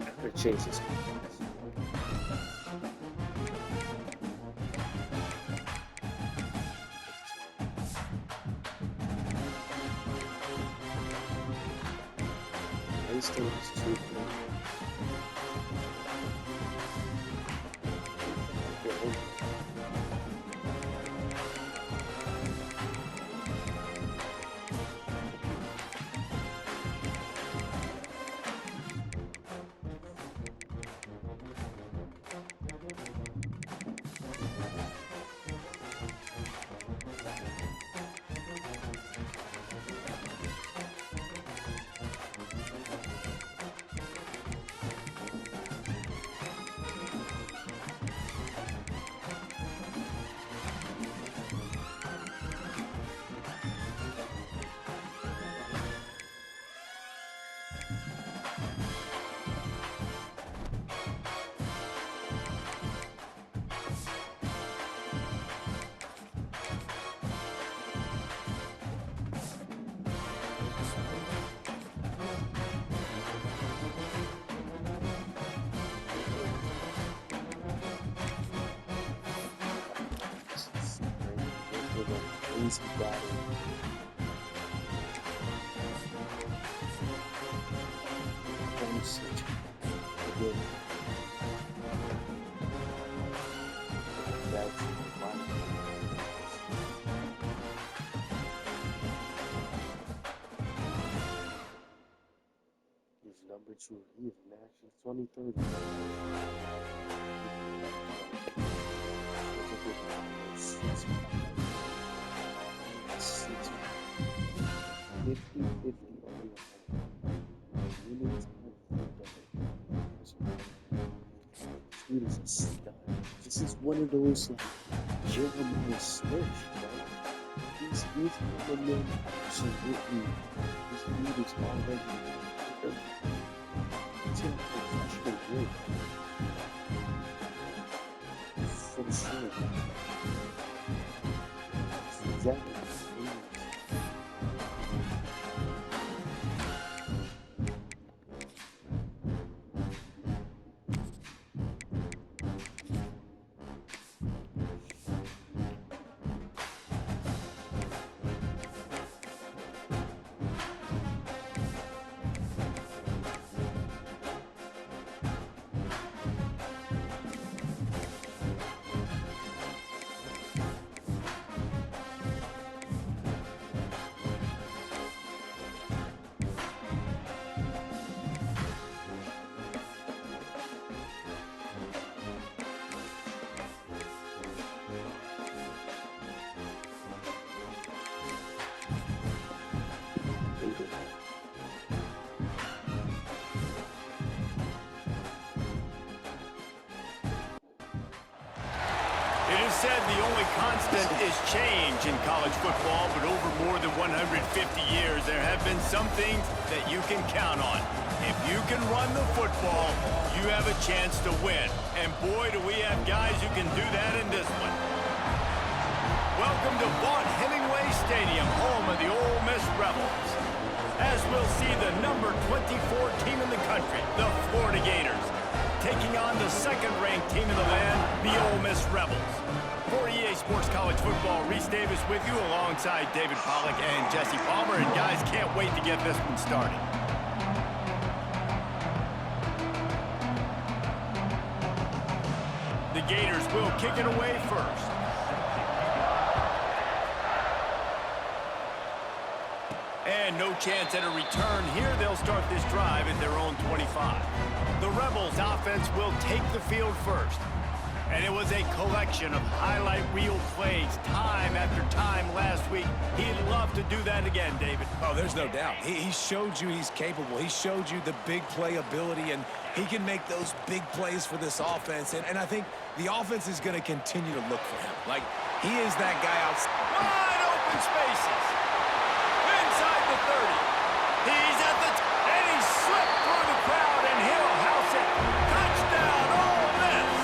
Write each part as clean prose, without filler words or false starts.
I could change this. Still has 2 easy battle. Again. That's one. He's number 2. He is national 2030. 50-50 Dude is a stud. This is one of those like Jeremiah Smith, right? He's coming in absolutely. This dude is already he's in a professional ring. For sure. Exactly. It is said the only constant is change in college football, but over more than 150 years, there have been some things that you can count on. If you can run the football, you have a chance to win. And boy, do we have guys who can do that in this one. Welcome to Vaught-Hemingway Stadium, home of the Ole Miss Rebels. As we'll see the number 24 team in the country, the Florida Gators, taking on the second-ranked team in the land, the Ole Miss Rebels. For EA Sports College Football, Reese Davis with you alongside David Pollack and Jesse Palmer. And guys, can't wait to get this one started. The Gators will kick it away first. And no chance at a return here. They'll start this drive at their own 25. The Rebels offense will take the field first. And it was a collection of highlight reel plays time after time last week. He'd love to do that again, David. Oh, there's no doubt. He showed you he's capable. He showed you the big play ability, and he can make those big plays for this offense. And I think the offense is going to continue to look for him. Like, he is that guy outside. Wide open spaces. Inside the 30. He's at the and he slipped through the crowd, and he'll house it. Touchdown, Ole Miss.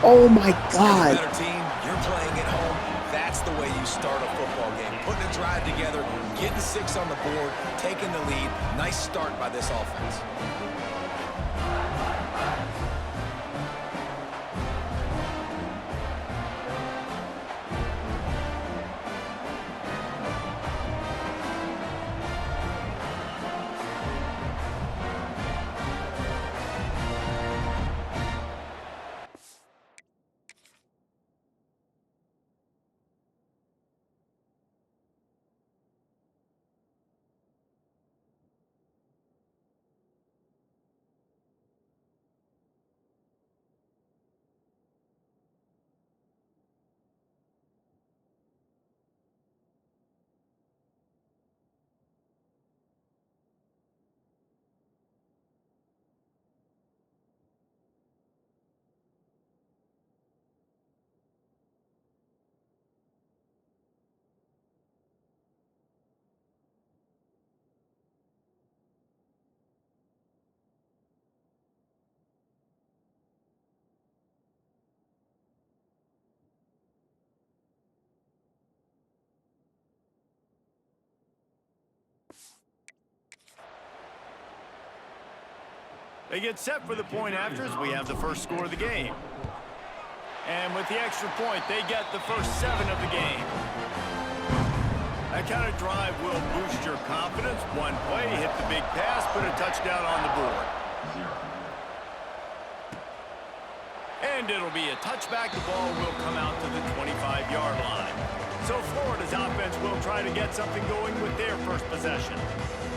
Oh my God. Better team, you're playing at home. That's the way you start a football game. Putting a drive together, getting 6 on the board, taking the lead. Nice start by this offense. They get set for the point after as we have the first score of the game. And with the extra point, they get the first 7 of the game. That kind of drive will boost your confidence. One play, hit the big pass, put a touchdown on the board. And it'll be a touchback. The ball will come out to the 25-yard line. So Florida's offense will try to get something going with their first possession.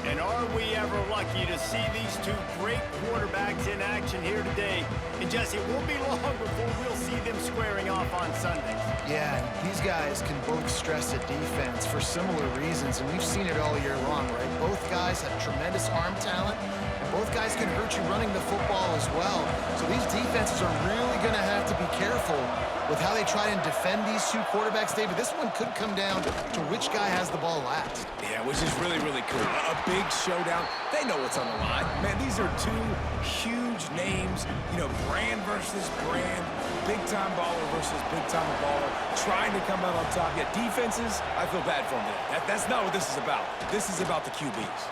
And are we ever lucky to see these two great quarterbacks in action here today? And Jesse, it won't be long before we'll see them squaring off on Sunday. Yeah, and these guys can both stress a defense for similar reasons, and we've seen it all year long, right? Both guys have tremendous arm talent, and both guys can hurt you running the football as well. So these defenses are really going to have to be careful with how they try and defend these two quarterbacks. David, this one could come down to which guy has the ball last. Yeah, which is really, really cool. A big showdown. They know what's on the line. Man, these are two huge names. You know, brand versus brand. Big-time baller versus big-time baller. Trying to come out on top. Yet defenses, I feel bad for them. That's not what this is about. This is about the QBs.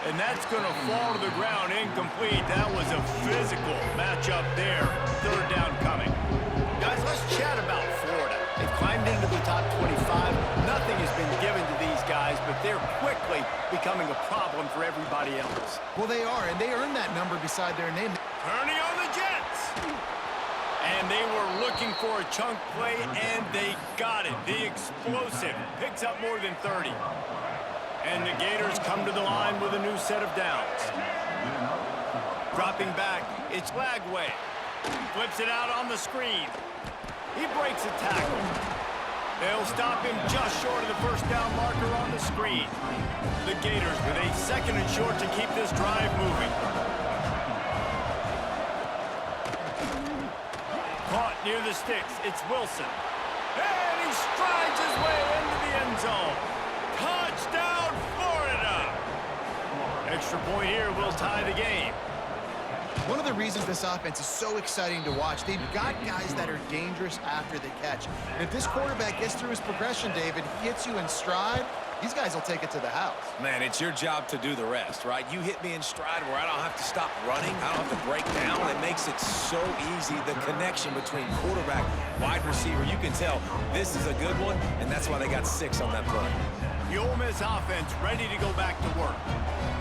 And that's going to fall to the ground incomplete. That was a physical matchup there. Third down coming. Guys, let's chat about Florida. They've climbed into the top 25. Nothing has been given to these guys, but they're quickly becoming a problem for everybody else. Well, they are, and they earned that number beside their name. Turning on the Jets. And they were looking for a chunk play, and they got it. The explosive picks up more than 30. And the Gators come to the line with a new set of downs. Dropping back, it's Lagway. Flips it out on the screen. He breaks a tackle. They'll stop him just short of the first down marker on the screen. The Gators with a 2nd and short to keep this drive moving. Caught near the sticks. It's Wilson. And he strides his way into the end zone. Touchdown, Florida! Extra point here will tie the game. One of the reasons this offense is so exciting to watch, they've got guys that are dangerous after the catch. And if this quarterback gets through his progression, David, hits you in stride, these guys will take it to the house. Man, it's your job to do the rest, right? You hit me in stride where I don't have to stop running. I don't have to break down. It makes it so easy. The connection between quarterback, wide receiver, you can tell this is a good one, and that's why they got 6 on that play. The Ole Miss offense ready to go back to work.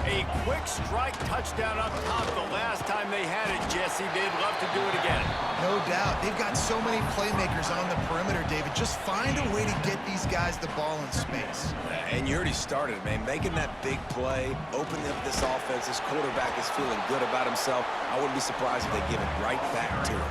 A quick strike touchdown up top the last time they had it, Jesse. They'd love to do it again. No doubt. They've got so many playmakers on the perimeter, David. Just find a way to get these guys the ball in space. And you already started, man. Making that big play, opening up this offense. This quarterback is feeling good about himself. I wouldn't be surprised if they give it right back to him.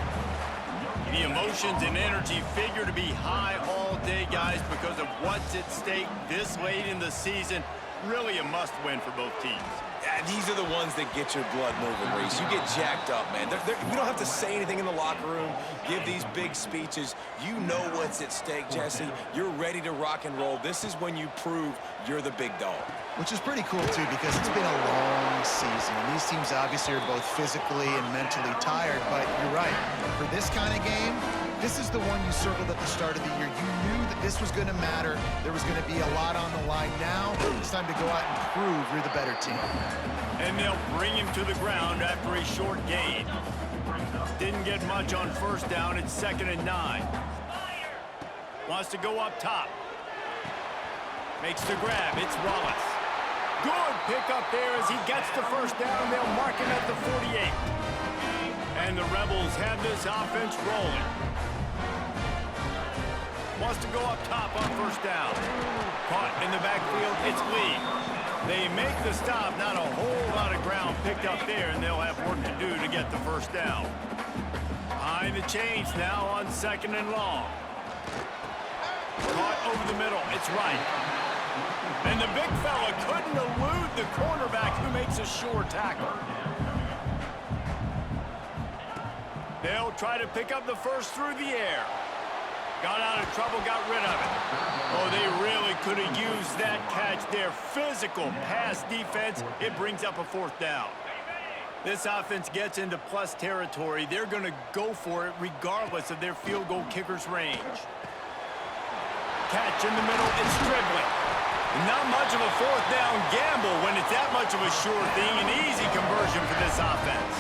The emotions and energy figure to be high all day, guys, because of what's at stake this late in the season. Really a must-win for both teams. Yeah, these are the ones that get your blood moving, Reese. You get jacked up, man. You don't have to say anything in the locker room, give these big speeches. You know what's at stake, Jesse. You're ready to rock and roll. This is when you prove you're the big dog. Which is pretty cool, too, because it's been a long season. These teams obviously are both physically and mentally tired, but you're right. For this kind of game, this is the one you circled at the start of the year. You knew that this was going to matter. There was going to be a lot on the line. Now it's time to go out and prove you're the better team. And they'll bring him to the ground after a short gain. Didn't get much on first down. It's 2nd and 9. Wants to go up top. Makes the grab. It's Wallace. Good pickup there as he gets the first down. They'll mark him at the 48. And the Rebels have this offense rolling. Wants to go up top on first down. Caught in the backfield. It's Lee. They make the stop. Not a whole lot of ground picked up there, and they'll have work to do to get the first down. Behind the chains now on 2nd and long. Caught over the middle. It's Wright. And the big fella couldn't elude the cornerback who makes a sure tackle. They'll try to pick up the first through the air. Got out of trouble, got rid of it. Oh, they really could have used that catch there. Physical pass defense. It brings up a 4th down. This offense gets into plus territory. They're going to go for it regardless of their field goal kicker's range. Catch in the middle. It's dribbling. Not much of a 4th down gamble when it's that much of a sure thing. An easy conversion for this offense.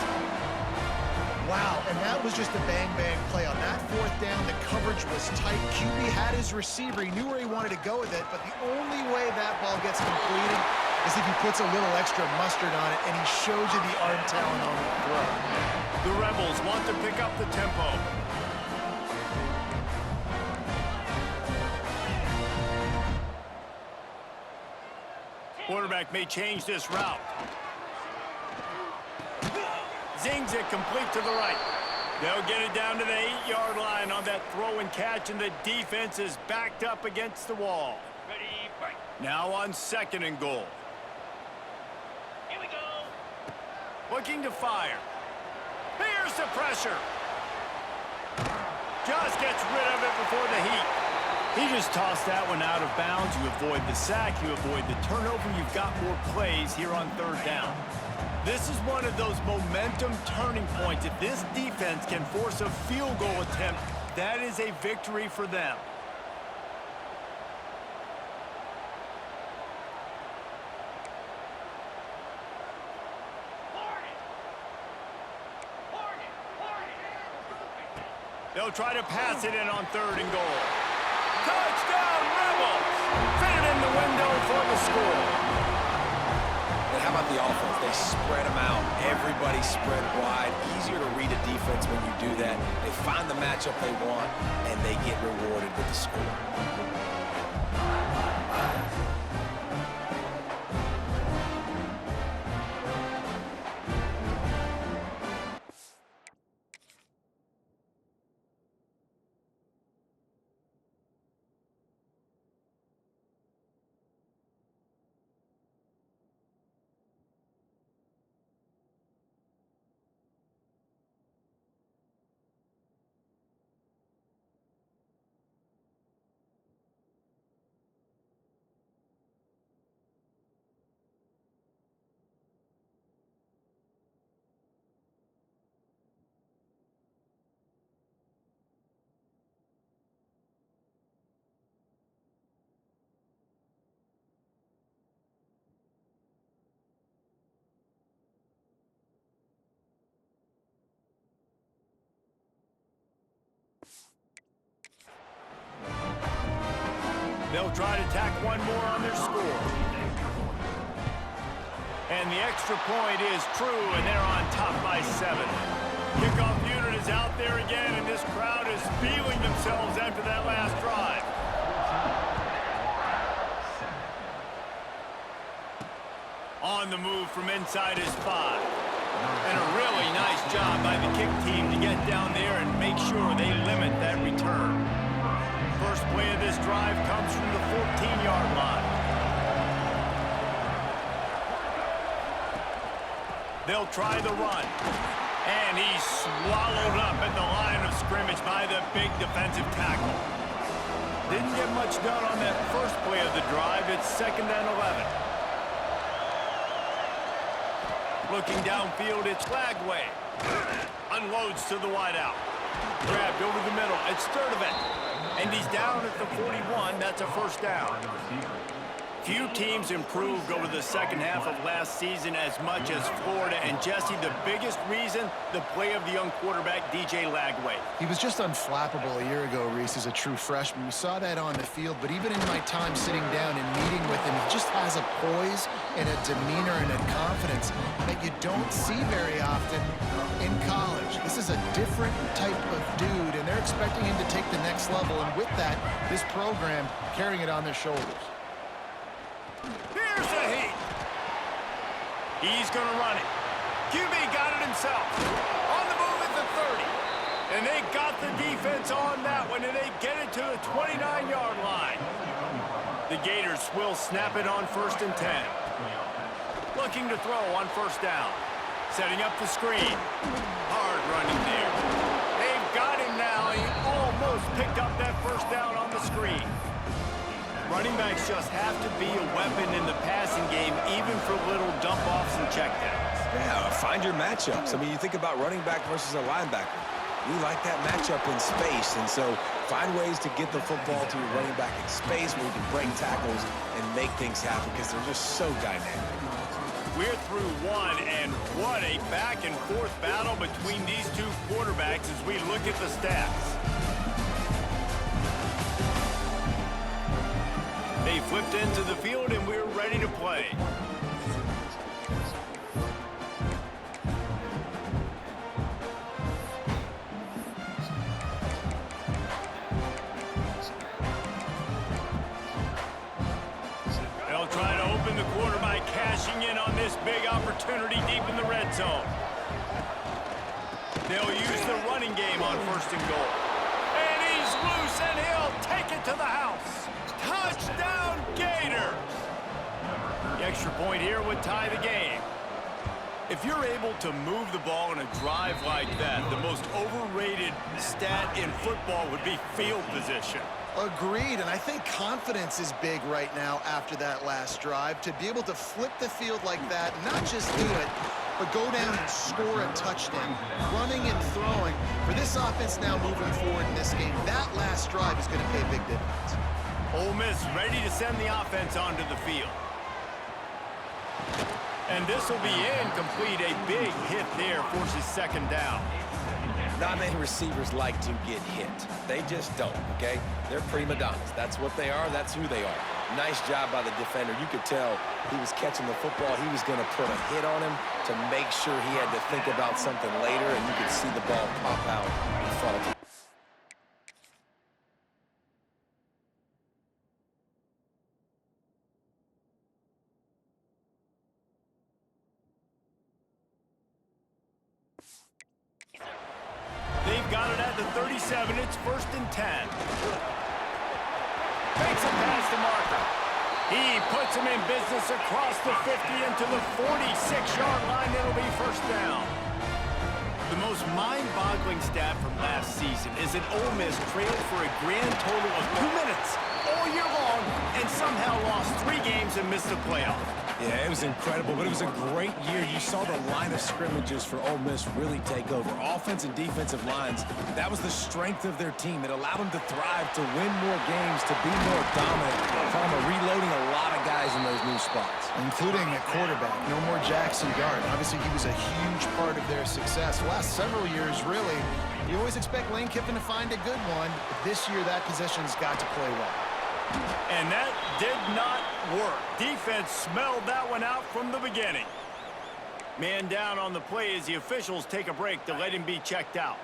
Wow, and that was just a bang-bang play. On that 4th down, the coverage was tight. QB had his receiver. He knew where he wanted to go with it, but the only way that ball gets completed is if he puts a little extra mustard on it, and he shows you the arm talent on the throw. The Rebels want to pick up the tempo. Quarterback may change this route. Zings it complete to the right. They'll get it down to the 8-yard line on that throw and catch, and the defense is backed up against the wall. Ready, fight. Now on 2nd and goal. Here we go. Looking to fire. Here's the pressure. Just gets rid of it before the heat. He just tossed that one out of bounds. You avoid the sack, you avoid the turnover. You've got more plays here on 3rd down. This is one of those momentum turning points. If this defense can force a field goal attempt, that is a victory for them. They'll try to pass it in on 3rd and goal. Touchdown, Rebels! Fit it in the window for the score. And how about the offense? They spread them out. Everybody spread wide. Easier to read a defense when you do that. They find the matchup they want, and they get rewarded with the score. They'll try to tack one more on their score. And the extra point is true, and they're on top by 7. Kickoff unit is out there again, and this crowd is feeling themselves after that last drive. On the move from inside his 5. And a really nice job by the kick team to get down there and make sure they limit that return. First play of this drive comes from the 14-yard line. They'll try the run. And he's swallowed up at the line of scrimmage by the big defensive tackle. Didn't get much done on that first play of the drive. It's 2nd and 11. Looking downfield, it's Lagway. Unloads to the wideout. Grabbed over the middle. It's Sturdivant. And he's down at the 41. That's a first down. Few teams improved over the second half of last season as much as Florida. And, Jesse, the biggest reason, the play of the young quarterback, DJ Lagway. He was just unflappable a year ago, Reese, as a true freshman. We saw that on the field, but even in my time sitting down and meeting with him, he just has a poise and a demeanor and a confidence that you don't see very often in college. This is a different type of dude, and they're expecting him to take the next level. And with that, this program carrying it on their shoulders. Here's the heat. He's going to run it. QB got it himself. On the move at the 30. And they got the defense on that one, and they get it to the 29-yard line. The Gators will snap it on 1st and 10. Looking to throw on 1st down. Setting up the screen. Hard running there. They've got him now. He almost picked up that 1st down on the screen. Running backs just have to be a weapon in the passing game, even for little dump-offs and checkdowns. Yeah, find your matchups. I mean, you think about running back versus a linebacker. We like that matchup in space, and so find ways to get the football to your running back in space where you can break tackles and make things happen because they're just so dynamic. We're through one, and what a back-and-forth battle between these two quarterbacks as we look at the stats. They flipped into the field, and we're ready to play. They'll try to open the quarter by cashing in on this big opportunity deep in the red zone. They'll use the running game on 1st and goal. And he's loose, and he'll take it to the house. Touchdown, Gators! The extra point here would tie the game. If you're able to move the ball in a drive like that, the most overrated stat in football would be field position. Agreed, and I think confidence is big right now after that last drive. To be able to flip the field like that, not just do it, but go down and score a touchdown. Running and throwing. For this offense now moving forward in this game, that last drive is going to pay a big difference. Ole Miss ready to send the offense onto the field. And this will be incomplete. A big hit there forces 2nd down. Not many receivers like to get hit. They just don't, okay? They're prima donnas. That's what they are. That's who they are. Nice job by the defender. You could tell he was catching the football. He was going to put a hit on him to make sure he had to think about something later, and you could see the ball pop out and fall. They've got it at the 37. It's 1st and 10. Fakes a pass to Marker. He puts him in business across the 50 into the 46-yard line. It'll be 1st down. The most mind-boggling stat from last season is that Ole Miss trailed for a grand total of 2 minutes all year long and somehow lost 3 games and missed the playoff. Yeah, it was incredible, but it was a great year. You saw the line of scrimmages for Ole Miss really take over. Offense and defensive lines, that was the strength of their team. It allowed them to thrive, to win more games, to be more dominant. Palmer reloading a lot of guys in those new spots. Including a quarterback. No more Jackson Dart. Obviously, he was a huge part of their success. The last several years, really, you always expect Lane Kiffin to find a good one. But this year, that position's got to play well. And that did not work. Defense smelled that one out from the beginning. Man down on the play as the officials take a break to let him be checked out.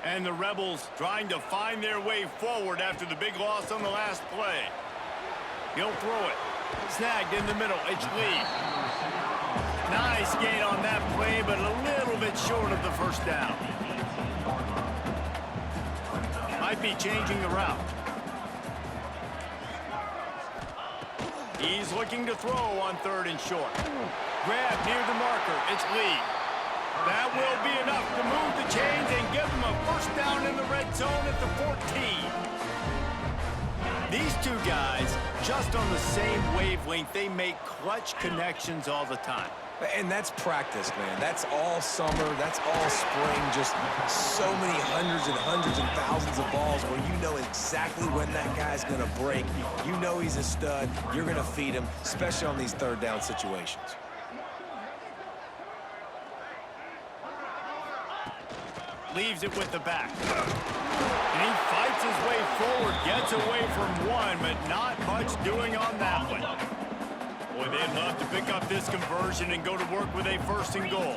And the Rebels trying to find their way forward after the big loss on the last play. He'll throw it. Snagged in the middle. It's Lee. Nice gain on that play, but a little bit short of the 1st down. Might be changing the route. He's looking to throw on 3rd and short. Grab near the marker. It's Lee. That will be enough to move the chains and give them a 1st down in the red zone at the 14. These two guys, just on the same wavelength, they make clutch connections all the time. And that's practice, man. That's all summer. That's all spring. Just so many hundreds and hundreds and thousands of balls where you know exactly when that guy's going to break. You know he's a stud. You're going to feed him, especially on these third down situations. Leaves it with the back. And he fights his way forward, gets away from one, but not much doing on that one. Boy, they'd love to pick up this conversion and go to work with a 1st and goal.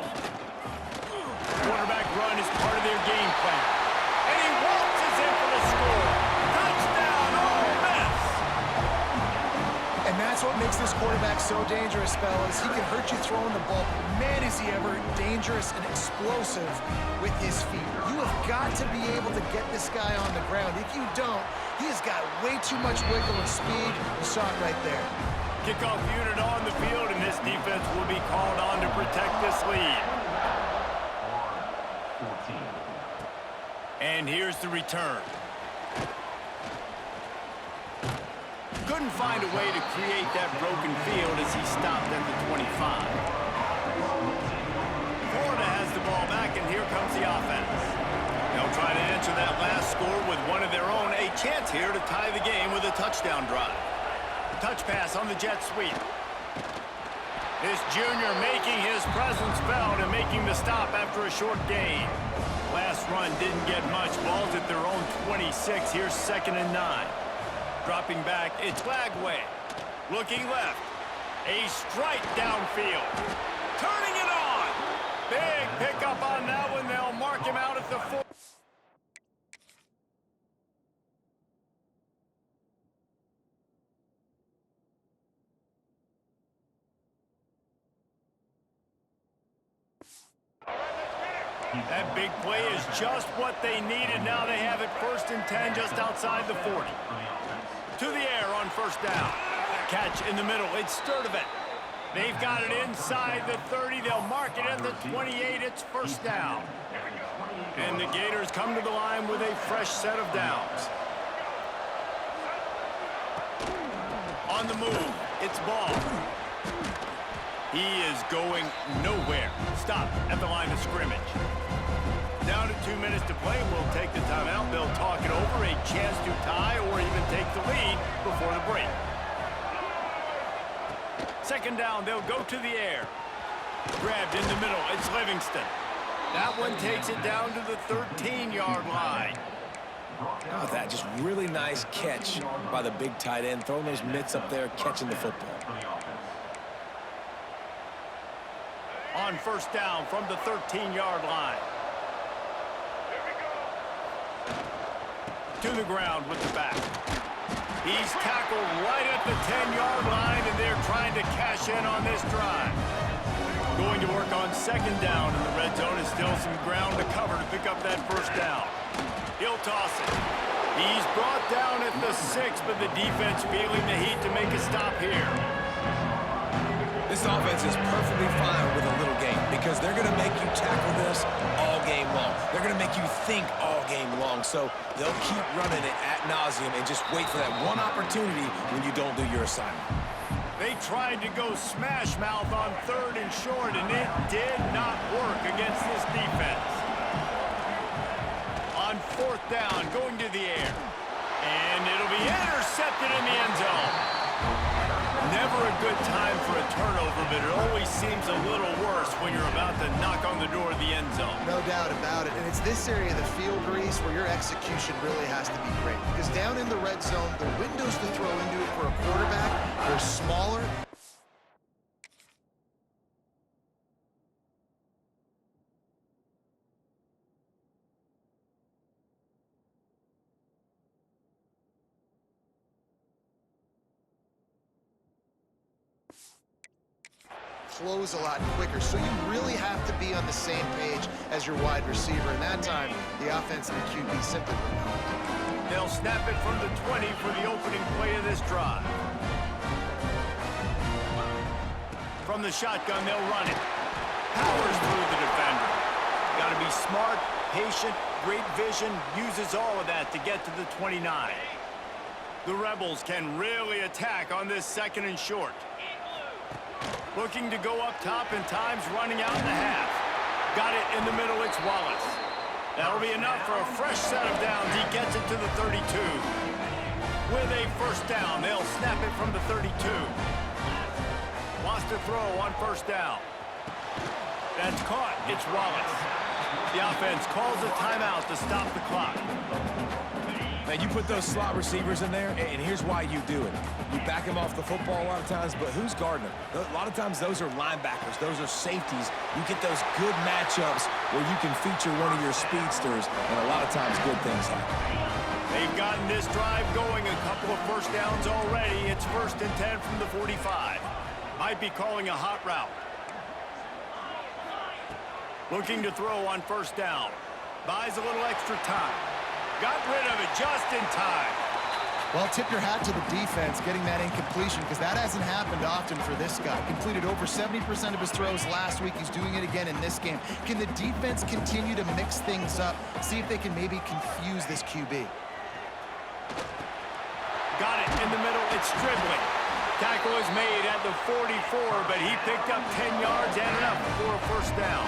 Quarterback run is part of their game plan. And he waltzes in for the score. Touchdown, Ole Miss! And that's what makes this quarterback so dangerous, fellas. He can hurt you throwing the ball, but man, is he ever dangerous and explosive with his feet. You have got to be able to get this guy on the ground. If you don't, he has got way too much wiggle and speed. You saw it right there. Kickoff unit on the field, and this defense will be called on to protect this lead. And here's the return. Couldn't find a way to create that broken field as he stopped at the 25. Florida has the ball back, and here comes the offense. They'll try to answer that last score with one of their own. A chance here to tie the game with a touchdown drive. Touch pass on the jet sweep. This junior making his presence felt and making the stop after a short gain. Last run didn't get much. Ball's at their own 26. Here's 2nd and 9. Dropping back, it's Lagway. Looking left. A strike downfield. Turning it on. Big pickup on that one. They'll mark him out at the 4. That big play is just what they needed. Now they have it 1st and 10 just outside the 40. To the air on 1st down. Catch in the middle. It's Sturdivant. They've got it inside the 30. They'll mark it at the 28. It's 1st down. And the Gators come to the line with a fresh set of downs. On the move. It's Ball. He is going nowhere. Stop at the line of scrimmage. Down to 2 minutes to play. We'll take the timeout. They'll talk it over. A chance to tie or even take the lead before the break. 2nd down. They'll go to the air. Grabbed in the middle. It's Livingston. That one takes it down to the 13-yard line. How about that? Just really nice catch by the big tight end. Throwing those mitts up there, catching the football. On 1st down from the 13-yard line. To the ground with the back. He's tackled right at the 10-yard line, and they're trying to cash in on this drive. Going to work on 2nd down, and the red zone is still some ground to cover to pick up that 1st down. He'll toss it. He's brought down at the 6, but the defense feeling the heat to make a stop here. This offense is perfectly fine with a little game because they're going to make you tackle this all game long. They're going to make you think all game long. So they'll keep running it ad nauseum and just wait for that one opportunity when you don't do your assignment. They tried to go smash mouth on 3rd and short, and it did not work against this defense. On 4th down, going to the air. And it'll be intercepted in the end zone. Never a good time for a turnover, but it always seems a little worse when you're about to knock on the door of the end zone. No doubt about it. And it's this area of the field, Reese, where your execution really has to be great. Because down in the red zone, the windows to throw into it for a quarterback are smaller. Close a lot quicker, so you really have to be on the same page as your wide receiver, and that time the offense and the QB simply wouldn't help. They'll snap it from the 20 for the opening play of this drive. From the shotgun, they'll run it. Powers through the defender. Got to be smart, patient, great vision, uses all of that to get to the 29. The Rebels can really attack on this 2nd and short. Looking to go up top and time's running out in the half. Got it in the middle, it's Wallace. That'll be enough for a fresh set of downs. He gets it to the 32. With a first down, they'll snap it from the 32. Wants to throw on first down. That's caught, it's Wallace. The offense calls a timeout to stop the clock. Man, you put those slot receivers in there, and here's why you do it. You back them off the football a lot of times, but who's guarding them? A lot of times those are linebackers. Those are safeties. You get those good matchups where you can feature one of your speedsters, and a lot of times good things happen. They've gotten this drive going, a couple of first downs already. It's 1st and 10 from the 45. Might be calling a hot route. Looking to throw on first down. Buys a little extra time. Got rid of it just in time. Well, tip your hat to the defense getting that incompletion because that hasn't happened often for this guy. Completed over 70% of his throws last week. He's doing it again in this game. Can the defense continue to mix things up? See if they can maybe confuse this QB. Got it in the middle. It's Stribling. Tackle is made at the 44, but he picked up 10 yards and enough for a first down.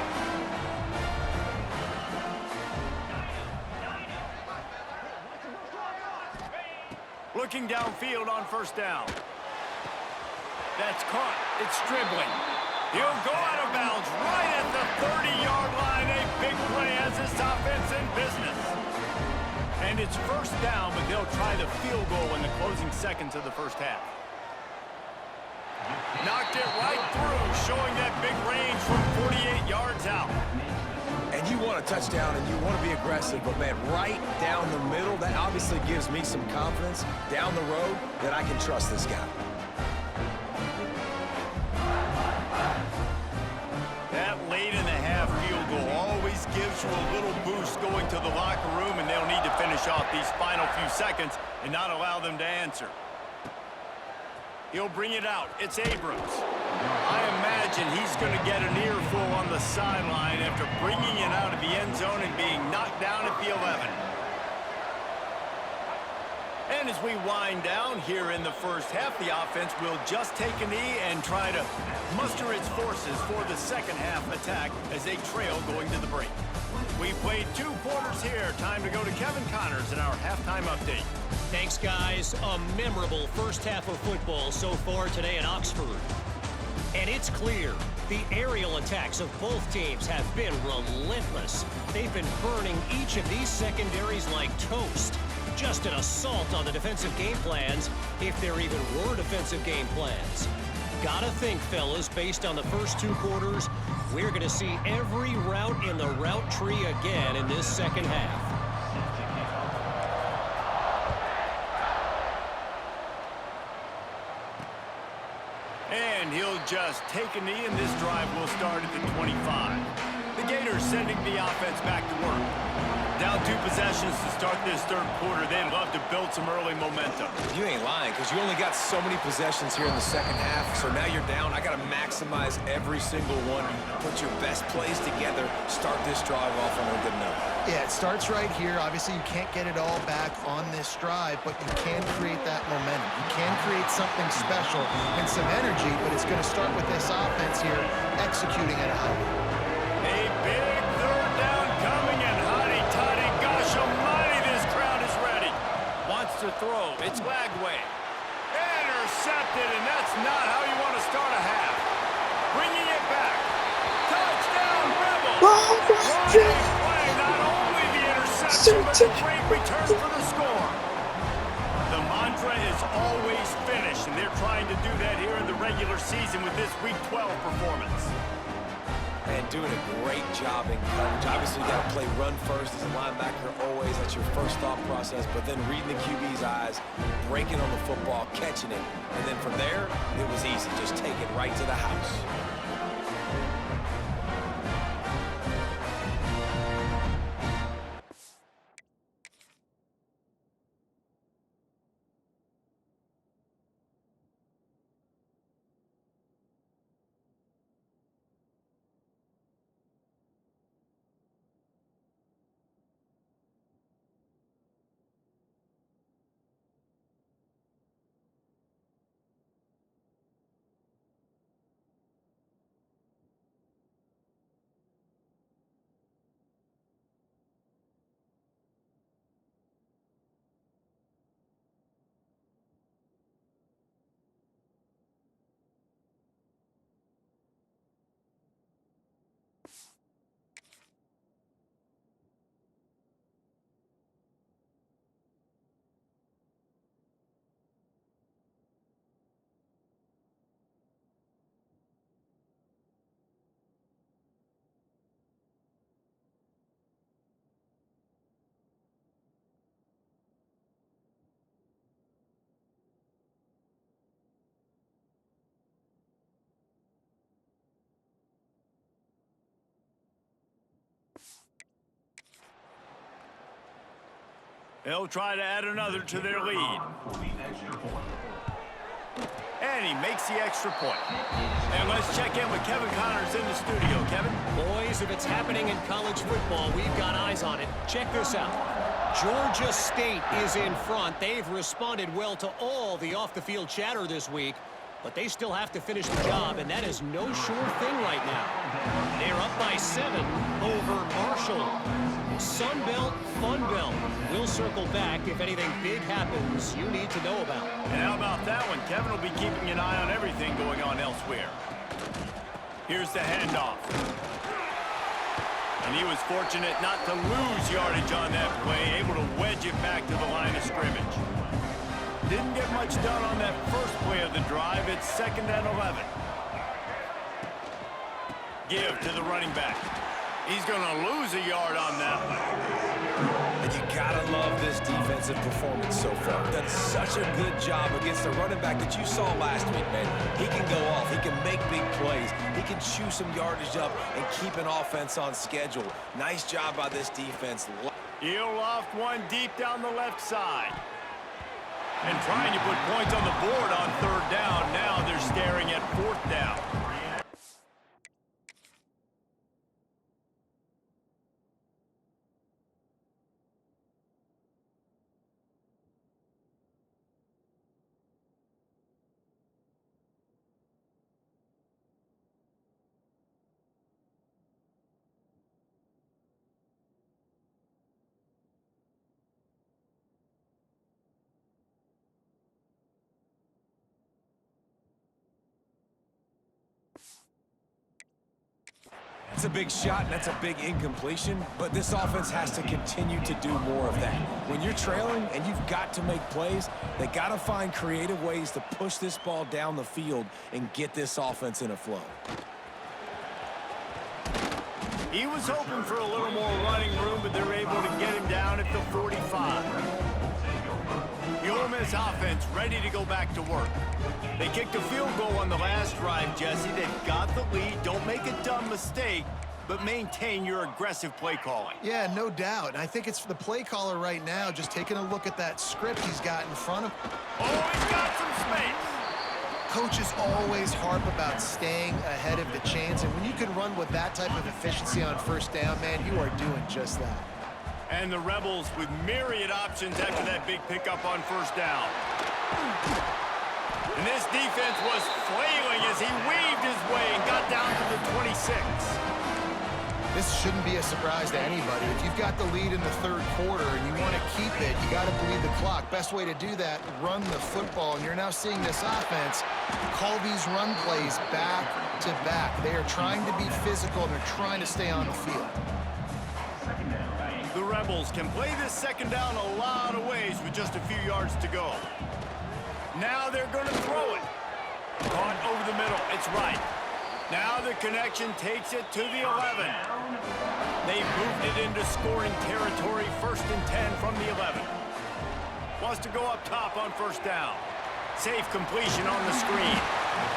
Looking downfield on first down. That's caught. It's Stribling. He'll go out of bounds right at the 30-yard line. A big play as this offense in business. And it's first down, but they'll try the field goal in the closing seconds of the first half. Knocked it right through, showing that big range from 48 yards out. And you want a touchdown and you want to be aggressive, but man, right down the middle, that obviously gives me some confidence down the road that I can trust this guy. That late in the half field goal always gives you a little boost going to the locker room, and they'll need to finish off these final few seconds and not allow them to answer. He'll bring it out. It's Abrams. I imagine he's going to get an earful on the sideline after bringing it out of the end zone and being knocked down at the 11. And as we wind down here in the first half, the offense will just take a knee and try to muster its forces for the second half attack as they trail going to the break. We played 2 quarters here. Time to go to Kevin Connors in our halftime update. Thanks, guys. A memorable first half of football so far today in Oxford. And it's clear the aerial attacks of both teams have been relentless. They've been burning each of these secondaries like toast. Just an assault on the defensive game plans, if there even were defensive game plans. Gotta think, fellas, based on the first 2 quarters, we're going to see every route in the route tree again in this second half. And he'll just take a knee, and this drive will start at the 25. The Gators sending the offense back to work. Down 2 possessions to start this third quarter. They'd love to build some early momentum. You ain't lying, because you only got so many possessions here in the second half, so now you're down. I got to maximize every single one. Put your best plays together. Start this drive off on a good note. Yeah, it starts right here. Obviously, you can't get it all back on this drive, but you can create that momentum. You can create something special and some energy, but it's going to start with this offense here executing at a high level. A big third down coming, and hotty-toddy, gosh almighty, this crowd is ready. Wants to throw. It's Lagway. Intercepted, and that's not how you want to start a half. Bringing it back. Touchdown, Rebels. Running play, not only the interception, but the great return for the score. The mantra is always finish, and they're trying to do that here in the regular season with this Week 12 performance. And doing a great job in coverage. Obviously, you got to play run first as a linebacker always. That's your first thought process. But then reading the QB's eyes, breaking on the football, catching it. And then from there, it was easy. Just take it right to the house. They'll try to add another to their lead. And he makes the extra point. And let's check in with Kevin Connors in the studio. Kevin? Boys, if it's happening in college football, we've got eyes on it. Check this out. Georgia State is in front. They've responded well to all the off-the-field chatter this week, but they still have to finish the job, and that is no sure thing right now. They're up by 7 over Marshall. Sun Belt, Fun Belt. We'll circle back if anything big happens you need to know about. And how about that one? Kevin will be keeping an eye on everything going on elsewhere. Here's the handoff. And he was fortunate not to lose yardage on that play, able to wedge it back to the line of scrimmage. Didn't get much done on that first play of the drive. It's 2nd and 11. Give to the running back. He's going to lose a yard on that one. And you gotta love this defensive performance so far. Done such a good job against the running back that you saw last week, man. He can go off. He can make big plays. He can chew some yardage up and keep an offense on schedule. Nice job by this defense. He'll loft one deep down the left side. And trying to put points on the board on 3rd down. Now they're staring at 4th down. That's a big shot, and that's a big incompletion, but this offense has to continue to do more of that. When you're trailing and you've got to make plays, they got to find creative ways to push this ball down the field and get this offense in a flow. He was hoping for a little more running room, but they're able to get him down at the 45. The Ole Miss offense ready to go back to work. They kicked a field goal on the last drive, Jesse. They've got the lead. Don't make a dumb mistake, but maintain your aggressive play calling. Yeah, no doubt. I think it's the play caller right now just taking a look at that script he's got in front of him. Oh, he's got some space. Coaches always harp about staying ahead of the chains, and when you can run with that type of efficiency on 1st down, man, you are doing just that. And the Rebels with myriad options after that big pickup on 1st down. And this defense was flailing as he weaved his way and got down to the 26. This shouldn't be a surprise to anybody. If you've got the lead in the 3rd quarter and you want to keep it, you got to bleed the clock. Best way to do that, run the football. And you're now seeing this offense call these run plays back to back. They are trying to be physical, and they're trying to stay on the field. The Rebels can play this 2nd down a lot of ways with just a few yards to go. Now they're going to throw it. Caught over the middle. It's right. Now the connection takes it to the 11. They've moved it into scoring territory. 1st and 10 from the 11. Wants to go up top on 1st down. Safe completion on the screen.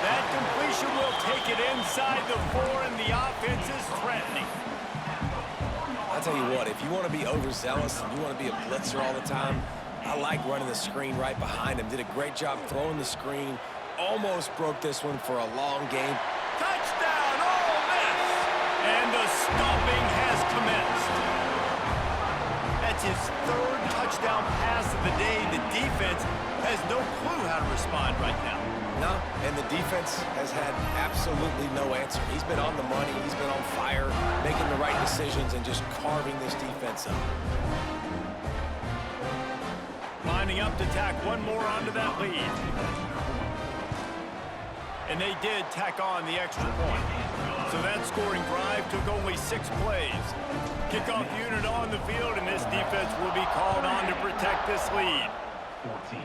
That completion will take it inside the 4, and the offense is threatening. I'll tell you what, if you want to be overzealous and you want to be a blitzer all the time, I like running the screen right behind him. Did a great job throwing the screen. Almost broke this one for a long game. Touchdown, Ole Miss! And the stomping has commenced. That's his 3rd touchdown pass of the day. The defense has no clue how to respond right now. No, and the defense has had absolutely no answer. He's been on the money. He's been on fire, making the right decisions and just carving this defense up. Lining up to tack one more onto that lead. And they did tack on the extra point. So that scoring drive took only 6 plays. Kickoff unit on the field, and this defense will be called on to protect this lead. 14.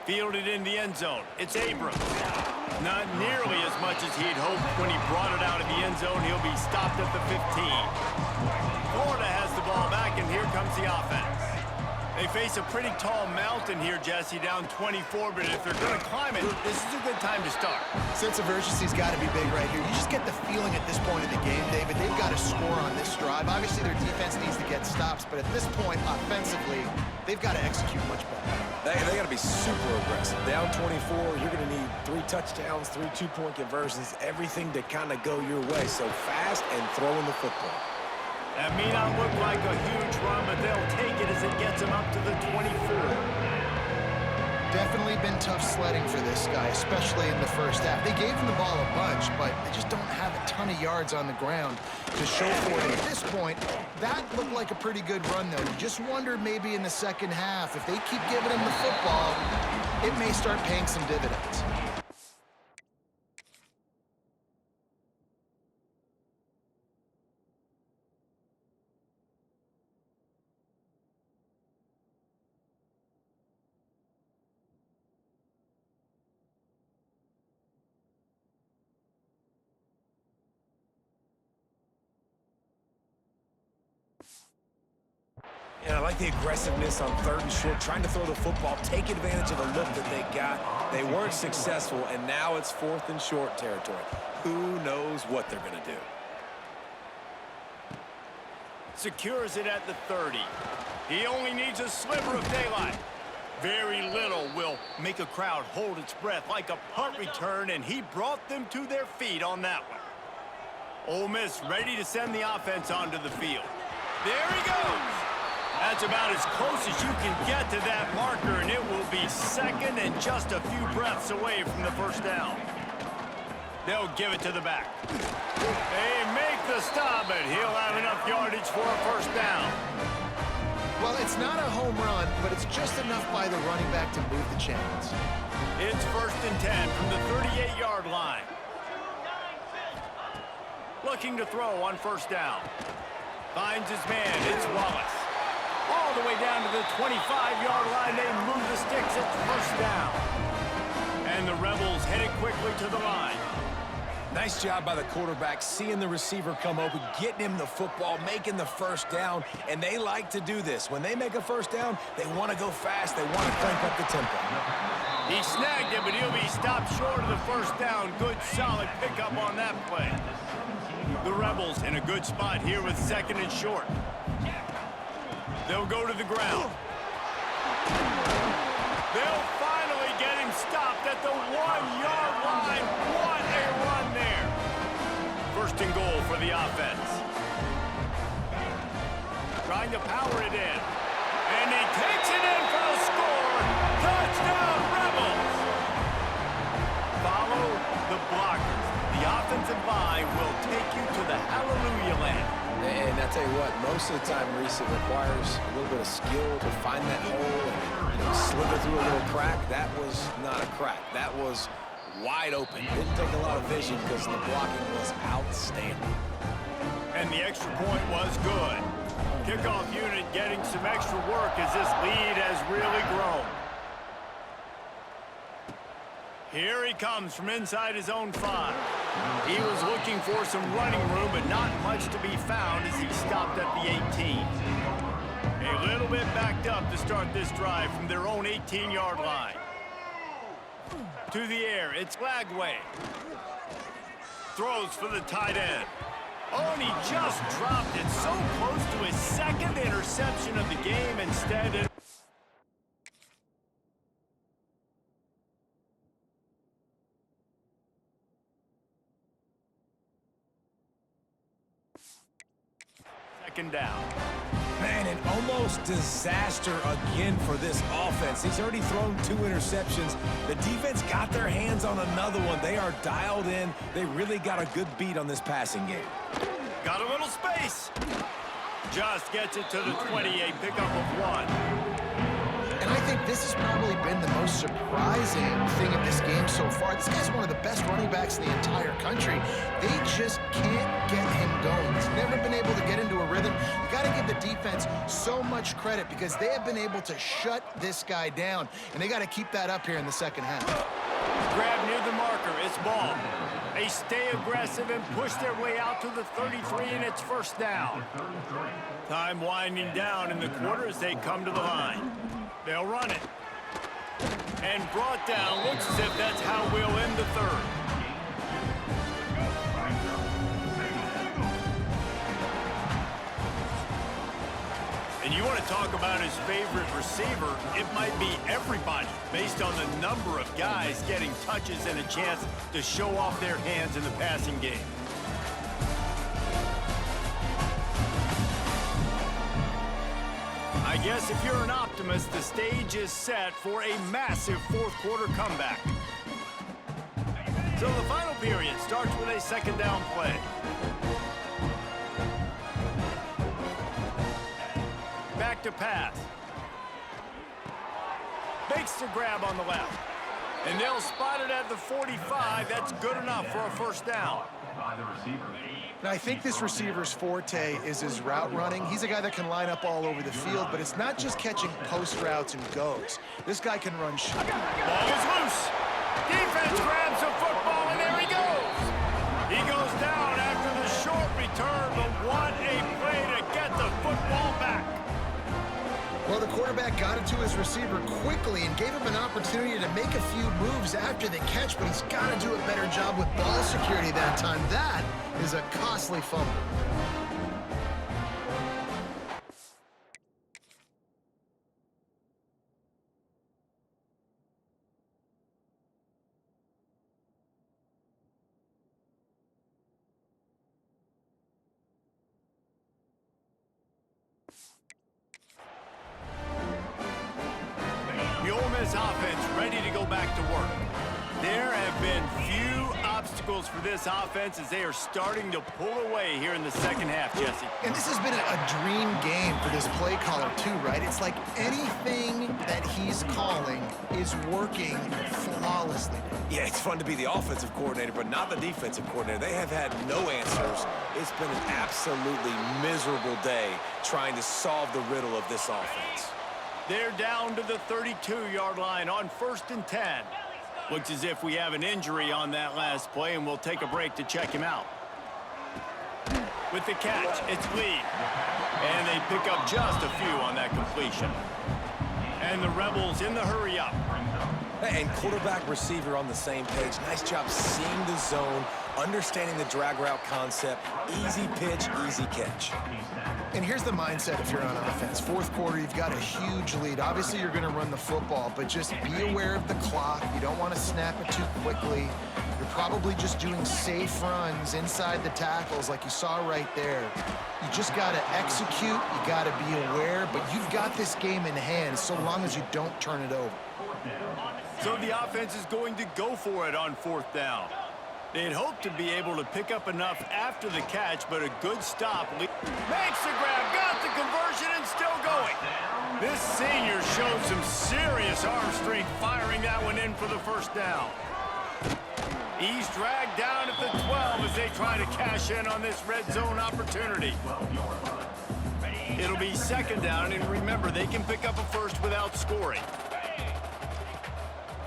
Fielded in the end zone. It's Abrams. Not nearly as much as he'd hoped when he brought it out of the end zone. He'll be stopped at the 15. Florida has the ball back, and here comes the offense. They face a pretty tall mountain here, Jesse, down 24, but if they're going to climb it, this is a good time to start. Sense of urgency's got to be big right here. You just get the feeling at this point in the game, David, they've got to score on this drive. Obviously, their defense needs to get stops, but at this point, offensively, they've got to execute much better. They got to be super aggressive. Down 24, you're going to need 3 touchdowns, 3 two-point conversions, everything to kind of go your way. So fast and throwing the football. That may not look like a huge run, but they'll take it as it gets them up to the 24. Definitely been tough sledding for this guy, especially in the first half. They gave him the ball a bunch, but they just don't have a ton of yards on the ground to show for it. At this point, that looked like a pretty good run, though. You just wonder maybe in the second half, if they keep giving him the football, it may start paying some dividends. And I like the aggressiveness on 3rd and short, trying to throw the football, take advantage of the look that they got. They weren't successful, and now it's 4th and short territory. Who knows what they're going to do? Secures it at the 30. He only needs a sliver of daylight. Very little will make a crowd hold its breath like a punt return, and he brought them to their feet on that one. Ole Miss ready to send the offense onto the field. There he goes. That's about as close as you can get to that marker, and it will be 2nd and just a few breaths away from the 1st down. They'll give it to the back. They make the stop, but he'll have enough yardage for a 1st down. Well, it's not a home run, but it's just enough by the running back to move the chains. It's 1st and 10 from the 38-yard line. Looking to throw on 1st down. Finds his man. It's Wallace. All the way down to the 25-yard line. They move the sticks at 1st down. And the Rebels headed quickly to the line. Nice job by the quarterback, seeing the receiver come open, getting him the football, making the 1st down, and they like to do this. When they make a 1st down, they want to go fast. They want to crank up the tempo. He snagged it, but he'll be stopped short of the 1st down. Good, solid pickup on that play. The Rebels in a good spot here with 2nd and short. They'll go to the ground. They'll finally get him stopped at the 1-yard line. What a run there. 1st and goal for the offense. Trying to power it in. And he takes it in for the score. Touchdown, Rebels. Follow the blockers. The offensive line will take you to the hallelujah land. And I tell you what, most of the time, Reese, it requires a little bit of skill to find that hole and slither through a little crack. That was not a crack. That was wide open. Didn't take a lot of vision because the blocking was outstanding. And the extra point was good. Kickoff unit getting some extra work as this lead has really grown. Here he comes from inside his own 5. He was looking for some running room, but not much to be found as he stopped at the 18. A little bit backed up to start this drive from their own 18-yard line. To the air, it's Lagway. Throws for the tight end. Oh, and he just dropped it so close to his 2nd interception of the game. Instead, down. Man, an almost disaster again for this offense. He's already thrown 2 interceptions. The defense got their hands on another one. They are dialed in. They really got a good beat on this passing game. Got a little space. Just gets it to the 28, pickup of 1. And I think this has probably been the most surprising thing of this game so far. This guy's one of the best running backs in the entire country. They just can't get him going. He's never been able to get into a rhythm. You got to give the defense so much credit because they have been able to shut this guy down, and they got to keep that up here in the second half. grab near the marker. It's ball. They stay aggressive and push their way out to the 33, and it's first down. Time winding down in the quarter as they come to the line. They'll run it. And brought down. Looks as if that's how we'll end the third. And you want to talk about his favorite receiver, it might be everybody based on the number of guys getting touches and a chance to show off their hands in the passing game. I guess if you're an optimist, the stage is set for a massive fourth quarter comeback. So the final period starts with a second down play. Back to pass. Makes the grab on the left. And they'll spot it at the 45. That's good enough for a first down. Now, I think this receiver's forte is his route running. He's a guy that can line up all over the field, but it's not just catching post routes and goes. This guy can run short. Ball is loose. Defense grabs the football, and there he goes. He goes down after the short return, but what a play to get the football back. Well, the quarterback got it to his receiver quickly and gave him an opportunity to make a few moves after the catch, but he's got to do a better job with ball security that time. That is a costly fumble. The Ole Miss offense ready to go back to work. There have been few obstacles for this offense as they are starting to pull away here in the second half, Jesse. And this has been a dream game for this play caller too, right? It's like anything that he's calling is working flawlessly. Yeah, it's fun to be the offensive coordinator, but not the defensive coordinator. They have had no answers. It's been an absolutely miserable day trying to solve the riddle of this offense. They're down to the 32-yard line on 1st and 10. Looks as if we have an injury on that last play, and we'll take a break to check him out. With the catch, it's Lee. And they pick up just a few on that completion. And the Rebels in the hurry-up. And quarterback receiver on the same page. Nice job seeing the zone, understanding the drag route concept. Easy pitch, easy catch. And here's the mindset if you're on offense. Fourth quarter, you've got a huge lead. Obviously, you're going to run the football, but just be aware of the clock. You don't want to snap it too quickly. You're probably just doing safe runs inside the tackles like you saw right there. You just got to execute. You got to be aware, but you've got this game in hand so long as you don't turn it over. So the offense is going to go for it on 4th down. They'd hoped to be able to pick up enough after the catch, but a good stop. Makes the grab, got the conversion, and still going. This senior showed some serious arm strength firing that one in for the first down. He's dragged down at the 12 as they try to cash in on this red zone opportunity. It'll be 2nd down, and remember, they can pick up a first without scoring.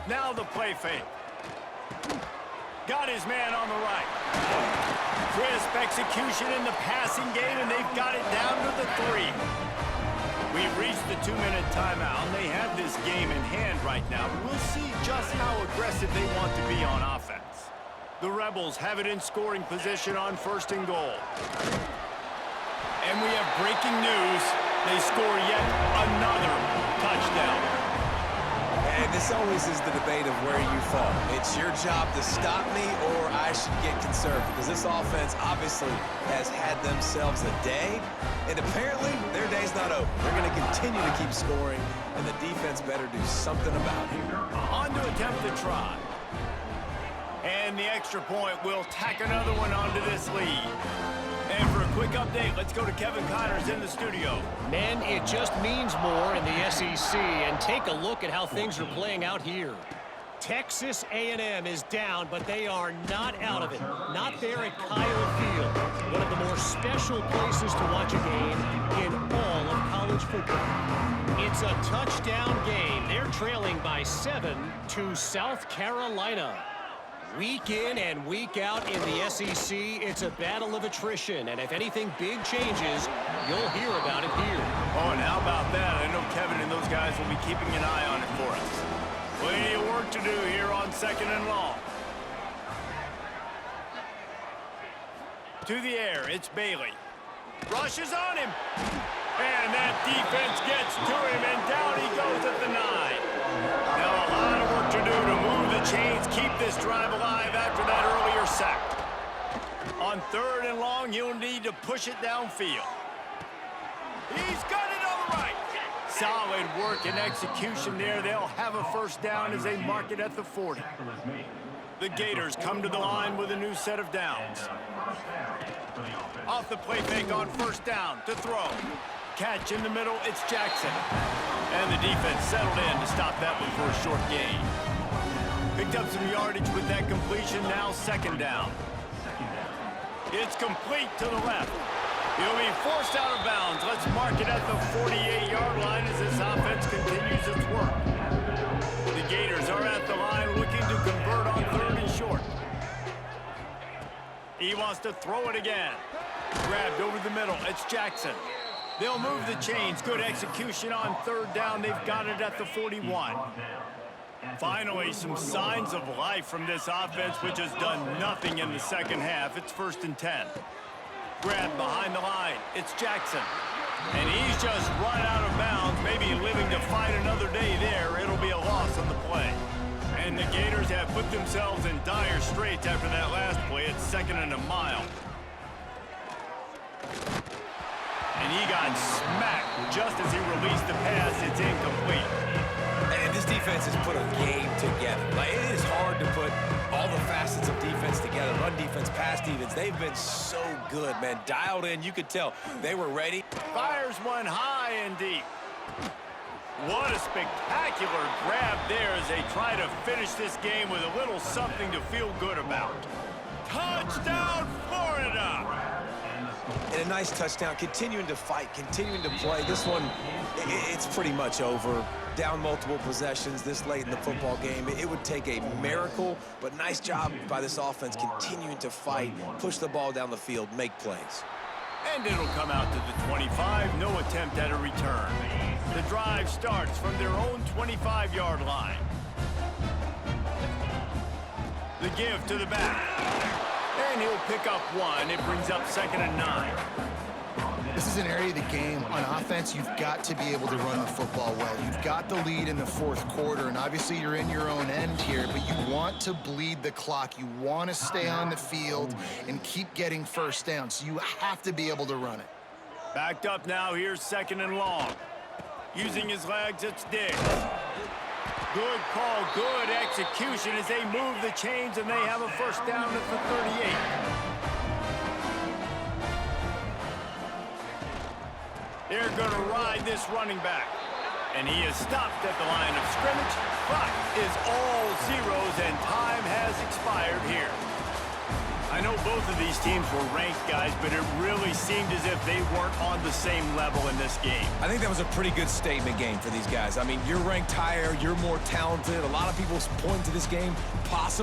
Now the play fake. Got his man on the right. Crisp execution in the passing game, and they've got it down to the 3. We've reached the 2-minute timeout. They have this game in hand right now. We'll see just how aggressive they want to be on offense. The Rebels have it in scoring position on 1st and goal. And we have breaking news. They score yet another touchdown. And this always is the debate of where you fall. It's your job to stop me, or I should get conservative, because this offense obviously has had themselves a day, and apparently their day's not over. They're going to continue to keep scoring, and the defense better do something about it. On to attempt the try. And the extra point will tack another one onto this lead. And for a quick update, let's go to Kevin Connors in the studio. Men, it just means more in the SEC, and take a look at how things are playing out here. Texas A&M is down, but they are not out of it. Not there at Kyle Field, one of the more special places to watch a game in all of college football. It's a touchdown game. They're trailing by 7 to South Carolina. Week in and week out in the SEC, it's a battle of attrition. And if anything big changes, you'll hear about it here. Oh, and how about that? I know Kevin and those guys will be keeping an eye on it for us. Plenty of work to do here on 2nd and long. To the air, it's Bailey. Rushes on him. And that defense gets to him, and down he goes at the 9. Now a lot of work to do to move the chains, keep this drive alive after that earlier sack. On 3rd and long, he'll need to push it downfield. He's got it on the right. Solid work and execution there. They'll have a first down as they mark it at the 40. The Gators come to the line with a new set of downs. Off the play fake on 1st down to throw. Catch in the middle, it's Jackson. And the defense settled in to stop that one for a short gain. Picked up some yardage with that completion, now 2nd down. It's complete to the left. He'll be forced out of bounds. Let's mark it at the 48-yard line as this offense continues its work. The Gators are at the line looking to convert on 3rd and short. He wants to throw it again. Grabbed over the middle. It's Jackson. They'll move the chains. Good execution on 3rd down. They've got it at the 41. Finally, some signs of life from this offense, which has done nothing in the 2nd half. It's 1st and 10. Grabbed behind the line. It's Jackson. And he's just run out of bounds, maybe living to fight another day there. It'll be a loss on the play. And the Gators have put themselves in dire straits after that last play. It's 2nd and a mile. And he got smacked just as he released the pass. It's incomplete. And this defense has put a game together. Like, it is hard to put all the facets of defense together. Run defense, pass defense. They've been so good, man. Dialed in. You could tell they were ready. Fires one high and deep. What a spectacular grab there as they try to finish this game with a little something to feel good about. Touchdown, Florida! And a nice touchdown, continuing to fight, continuing to play. This one, it's pretty much over. Down multiple possessions this late in the football game. It would take a miracle, but nice job by this offense continuing to fight, push the ball down the field, make plays. And it'll come out to the 25, no attempt at a return. The drive starts from their own 25-yard line. The give to the back. And he'll pick up 1. It brings up 2nd and 9. This is an area of the game. On offense, you've got to be able to run the football well. You've got the lead in the 4th quarter, and obviously you're in your own end here, but you want to bleed the clock. You want to stay on the field and keep getting first down, so you have to be able to run it. Backed up now, here's 2nd and long. Using his legs, it's Diggs. Good call, good execution as they move the chains, and they have a first down at the 38. They're going to ride this running back. And he is stopped at the line of scrimmage. Clock is all zeros, and time has expired here. I know both of these teams were ranked, guys, but it really seemed as if they weren't on the same level in this game. I think that was a pretty good statement game for these guys. I mean, you're ranked higher, you're more talented. A lot of people point to this game possibly